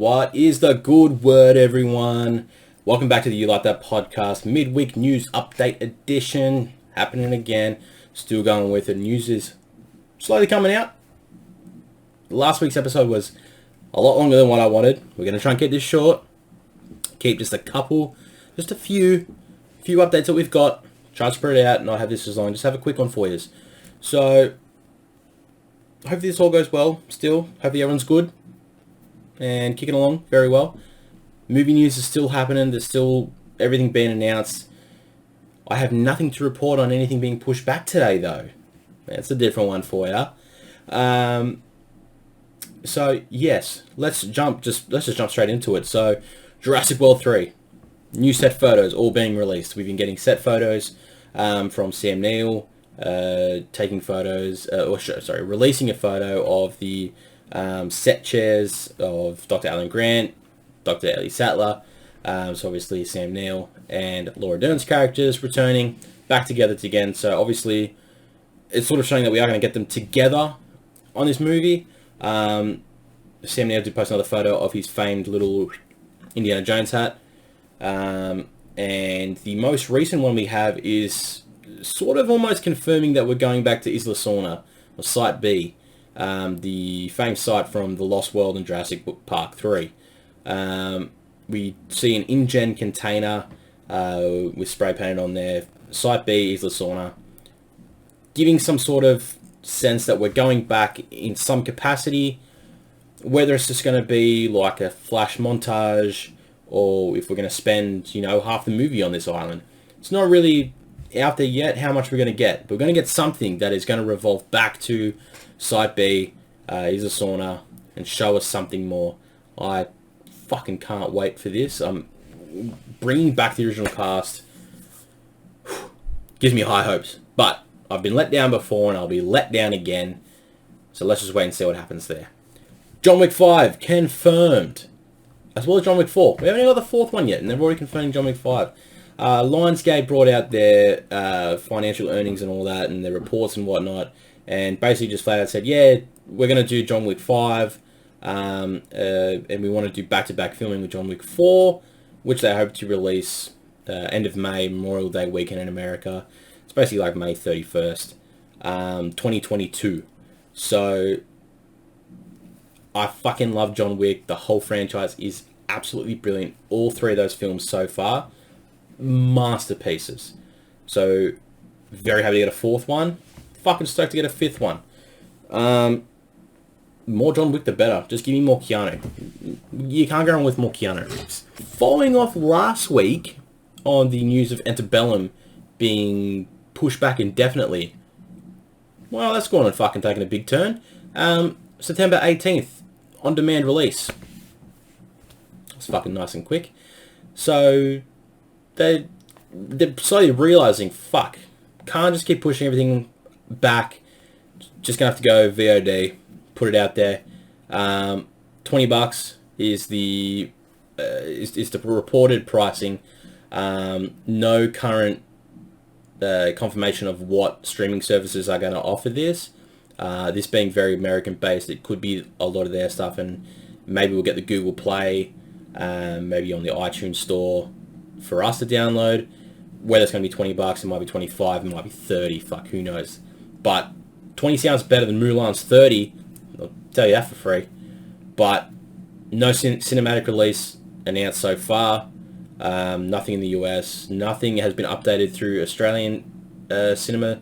What is the good word, everyone? Welcome back to the You Like That podcast midweek news update edition. Happening again. Still going with it. News is slowly coming out. Last week's episode was a lot longer than what I wanted. We're going to try and keep this short. Keep just a few updates that we've got. Try to spread it out, not have this as long. Just have a quick one for you. So, hopefully this all goes well still. Hopefully everyone's good and kicking along very well. Movie news is still happening. There's still everything being announced. I have nothing to report on anything being pushed back today, though. That's a different one for you. So yes, let's just jump straight into it. So, Jurassic World 3, new set photos all being released. We've been getting set photos from Sam Neill, taking photos, releasing a photo of the set chairs of Dr. Alan Grant, Dr. Ellie Sattler, so obviously Sam Neill and Laura Dern's characters returning back together again. So obviously it's sort of showing that we are going to get them together on this movie. Sam Neill did post another photo of his famed little Indiana Jones hat. And the most recent one we have is sort of almost confirming that we're going back to Isla Sorna, or Site B, the famed site from The Lost World and Jurassic Park 3. We see an InGen container with spray painted on there, Site B, Isla Sorna, giving some sort of sense that we're going back in some capacity, whether it's just going to be like a flash montage, or if we're going to spend, half the movie on this island. It's not really out there yet how much we're going to get. But we're going to get something that is going to revolve back to Site B, Isla Sorna, and show us something more. I fucking can't wait for this. Bringing back the original cast gives me high hopes. But I've been let down before, and I'll be let down again. So let's just wait and see what happens there. John Wick 5 confirmed, as well as John Wick 4. We haven't even got the fourth one yet, and they're already confirming John Wick 5. Lionsgate brought out their financial earnings and all that, and their reports and whatnot, and basically just flat out said, yeah, we're going to do John Wick 5, and we want to do back-to-back filming with John Wick 4, which they hope to release end of May, Memorial Day weekend in America. It's basically like May 31st, 2022. So, I fucking love John Wick. The whole franchise is absolutely brilliant. All three of those films so far, masterpieces. So, very happy to get a fourth one. Fucking stoked to get a fifth one. More John Wick, the better. Just give me more Keanu. You can't go wrong with more Keanu Reeves. Following off last week on the news of Antebellum being pushed back indefinitely, well, that's gone and fucking taken a big turn. September 18th, on-demand release. It's fucking nice and quick. So, they're slowly realising, fuck, can't just keep pushing everything back. Just gonna have to go VOD, put it out there. $20 is the reported pricing. No current confirmation of what streaming services are going to offer this. This being very American based, it could be a lot of their stuff, and maybe we'll get the Google Play, maybe on the iTunes store for us to download. Whether it's going to be $20, it might be 25, it might be 30, fuck, who knows. But 20 sounds better than Mulan's 30, I'll tell you that for free. But no cinematic release announced so far. Nothing in the US. Nothing has been updated through Australian cinema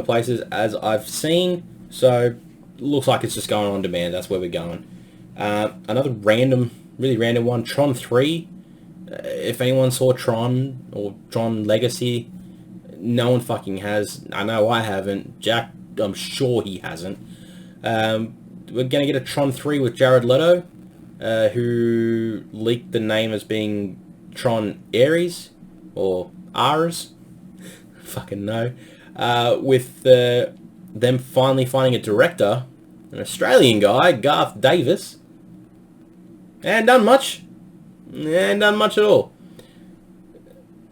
places as I've seen. So looks like it's just going on demand. That's where we're going. Another really random one, Tron 3. If anyone saw Tron or Tron Legacy, no one fucking has. I know I haven't. Jack, I'm sure he hasn't. We're going to get a Tron 3 with Jared Leto, who leaked the name as being Tron Ares, or Ares. Fucking no. With them finally finding a director, an Australian guy, Garth Davis, and done much at all.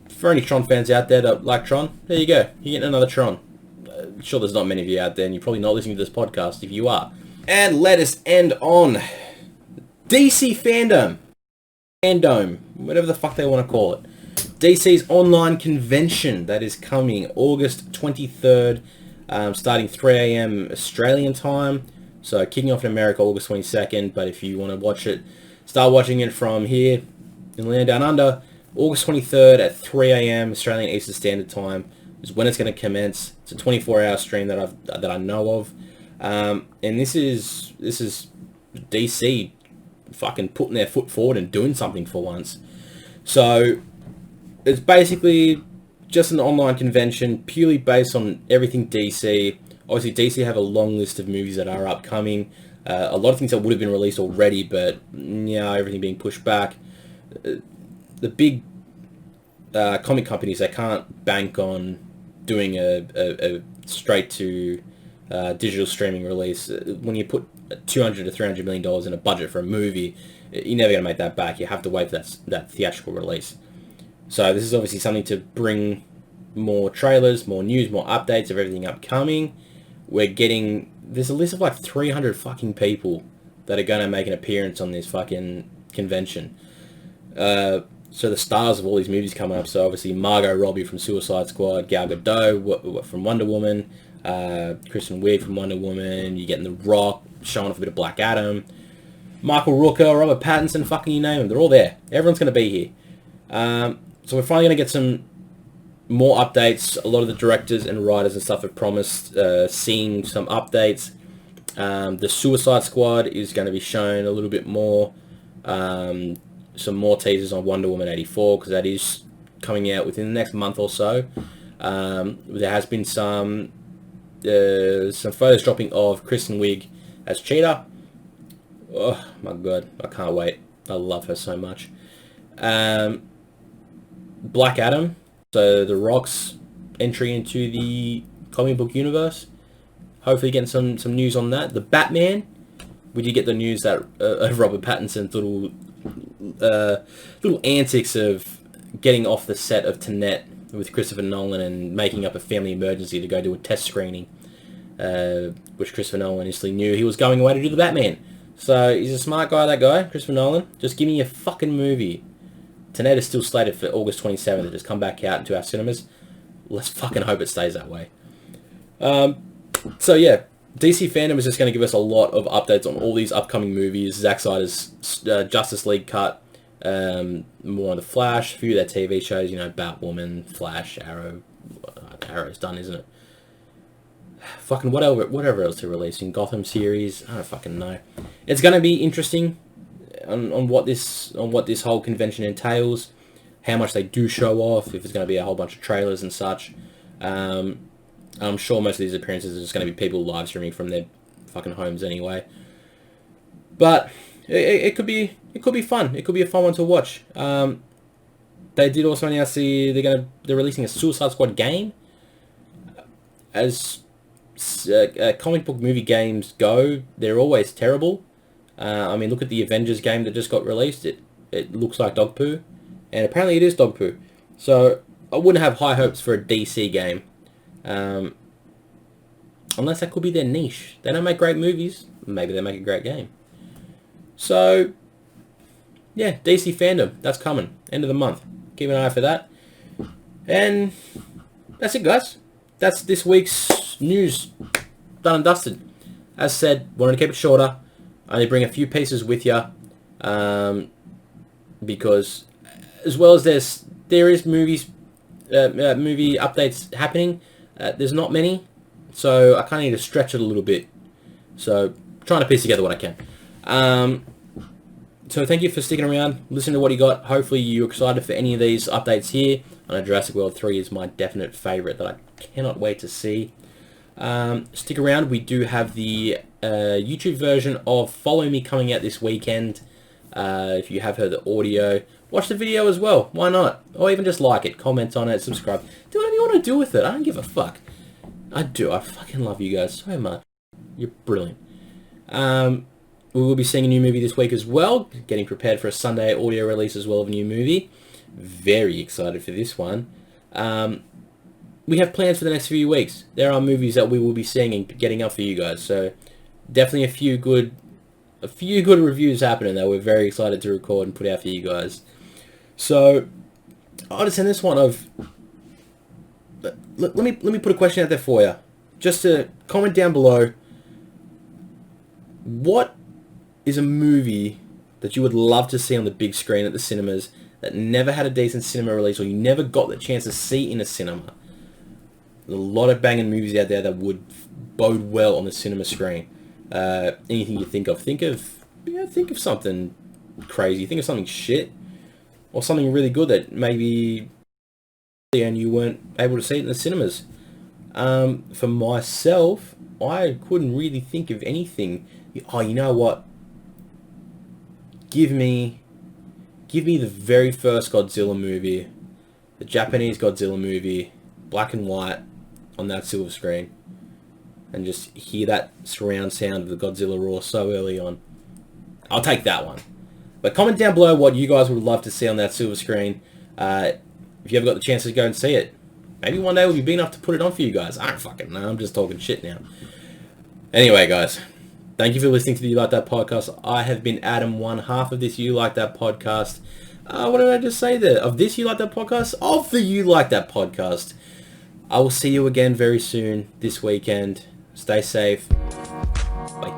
For any Tron fans out there that like Tron, there you go. You're getting another Tron. I'm sure there's not many of you out there, and you're probably not listening to this podcast if you are. And let us end on DC Fandome, whatever the fuck they want to call it. DC's online convention that is coming August 23rd, starting 3 a.m. Australian time. So kicking off in America August 22nd, but if you want to watch it, start watching it from here in Land Down Under, August 23rd at 3 a.m. Australian Eastern Standard Time is when it's going to commence. It's a 24-hour stream that I know of, and this is DC fucking putting their foot forward and doing something for once. So it's basically just an online convention purely based on everything DC. Obviously, DC have a long list of movies that are upcoming. A lot of things that would have been released already, but everything being pushed back. The big comic companies, they can't bank on doing a straight to digital streaming release. When you put $200 to $300 million in a budget for a movie, you're never going to make that back. You have to wait for that theatrical release. So this is obviously something to bring more trailers, more news, more updates of everything upcoming. There's a list of like 300 fucking people that are going to make an appearance on this fucking convention. So the stars of all these movies coming up, so obviously Margot Robbie from Suicide Squad, Gal Gadot from Wonder Woman, Kristen Wiig from Wonder Woman, you're getting The Rock, showing off a bit of Black Adam, Michael Rooker, Robert Pattinson, fucking you name them, they're all there. Everyone's going to be here. So we're finally going to get some more updates. A lot of the directors and writers and stuff have promised seeing some updates. The Suicide Squad is going to be shown a little bit more. Some more teasers on Wonder Woman 84, because that is coming out within the next month or so. There has been some photos dropping of Kristen Wiig as Cheetah. Oh my god, I can't wait. I love her so much. Black Adam, so The Rock's entry into the comic book universe. Hopefully getting some news on that. The Batman, we did get the news that of Robert Pattinson's little antics of getting off the set of Tenet with Christopher Nolan and making up a family emergency to go do a test screening, which Christopher Nolan initially knew he was going away to do the Batman. So he's a smart guy, that guy, Christopher Nolan. Just give me a fucking movie. Tenet is still slated for August 27th to just come back out into our cinemas. Let's fucking hope it stays that way. So yeah, DC Fandome is just going to give us a lot of updates on all these upcoming movies. Zack Snyder's Justice League cut, more on the Flash, a few of their TV shows, Batwoman, Flash, Arrow. Arrow's done, isn't it? Fucking whatever else they're releasing. Gotham series, I don't fucking know. It's going to be interesting on what this whole convention entails, how much they do show off, if it's going to be a whole bunch of trailers and such. I'm sure most of these appearances are just going to be people live streaming from their fucking homes anyway. But it could be fun. It could be a fun one to watch. They did also announce they're releasing a Suicide Squad game. As comic book movie games go, they're always terrible. I mean, look at the Avengers game that just got released. It looks like dog poo, and apparently it is dog poo. So I wouldn't have high hopes for a DC game. Unless that could be their niche. They don't make great movies. Maybe they make a great game. So, yeah, DC Fandome. That's coming. End of the month. Keep an eye out for that. And that's it, guys. That's this week's news. Done and dusted. As said, wanted to keep it shorter. Only bring a few pieces with you. Because as well as there is movie updates happening, there's not many, so I kind of need to stretch it a little bit. So trying to piece together what I can. So thank you for sticking around, listening to what you got. Hopefully you're excited for any of these updates here. I know Jurassic World 3 is my definite favourite that I cannot wait to see. Stick around. We do have the YouTube version of Follow Me coming out this weekend. If you have heard the audio, watch the video as well. Why not? Or even just like it, comment on it, subscribe. Do whatever you want to do with it. I don't give a fuck. I do. I fucking love you guys so much. You're brilliant. We will be seeing a new movie this week as well. Getting prepared for a Sunday audio release as well of a new movie. Very excited for this one. We have plans for the next few weeks. There are movies that we will be seeing and getting up for you guys. So definitely a few good a few good reviews happening that we're very excited to record and put out for you guys. So I'll just send this one of. Let me put a question out there for you. Just to comment down below. What is a movie that you would love to see on the big screen at the cinemas that never had a decent cinema release, or you never got the chance to see in a cinema? There's a lot of banging movies out there that would bode well on the cinema screen. Anything you think of. Think of something crazy. Think of something shit. Or something really good that maybe and you weren't able to see it in the cinemas. For myself, I couldn't really think of anything. Oh, you know what? Give me the very first Godzilla movie, the Japanese Godzilla movie, black and white, on that silver screen, and just hear that surround sound of the Godzilla roar so early on. I'll take that one. But comment down below what you guys would love to see on that silver screen. If you ever got the chance to go and see it. Maybe one day we'll be big enough to put it on for you guys. I don't fucking know. I'm just talking shit now. Anyway, guys. Thank you for listening to the You Like That podcast. I have been Adam, one half of this You Like That podcast. What did I just say there? Of this You Like That podcast? Of the You Like That podcast. I will see you again very soon this weekend. Stay safe. Bye.